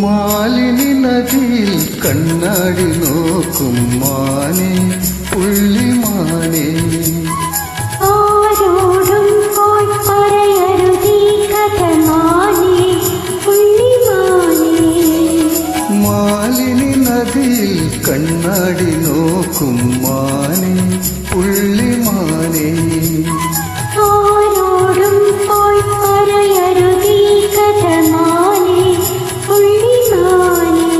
മാലിനി നദിയിൽ കണ്ണാടി നോക്കും മാനേ പുള്ളിമാനേ. ആരോടും പോയി പറയരുതീ കഥ മാനേ പുള്ളിമാനേ. മാലിനി നദിയിൽ കണ്ണാടി നോക്കും മാനേ പുള്ളിമാനേ. ആരോടും പോയി പറയരുതീ കഥ മാനേ പുള്ളിമാനേ.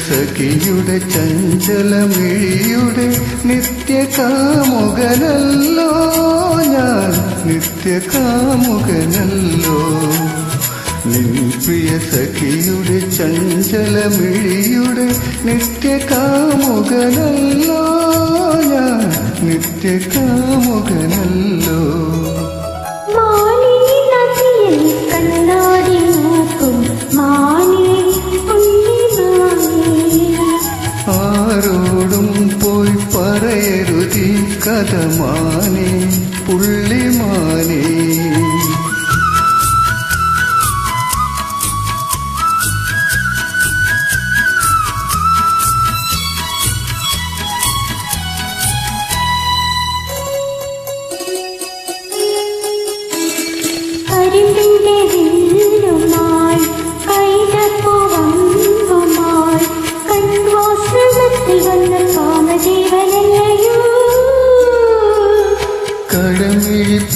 സഖിയുടെ ചഞ്ചലമിഴിയുടെ നിത്യകാമുകനല്ലോ ഞാൻ, നിത്യകാമുകനല്ലോ. നിൻ പ്രിയ സഖിയുടെ ചഞ്ചലമിഴിയുടെ നിത്യകാമുകനല്ലോ ഞാൻ, നിത്യകാമുകനല്ലോ. ആരോടും പോയി പറയരുതീ കഥ മാനേ പുള്ളിമാനേ.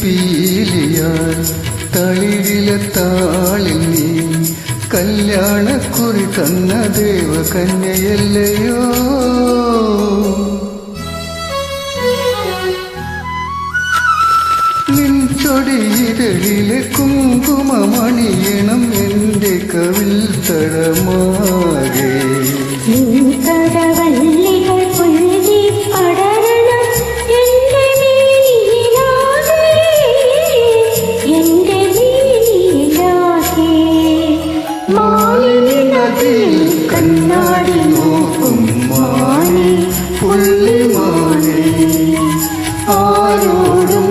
കടമിഴിപ്പീലിയാൽ തളിരിലെ താളിൽ നീ കല്യാണക്കുറി തന്ന ദേവകന്യയല്ലയോ. നിൻ ചൊടിയിരളിലെ കുങ്കുമമണിയണം എൻ്റെ കവിൽ തടമാകെ. കണ്ണാടി നോക്കും മാനേ പുള്ളിമാനേ. ആരോടും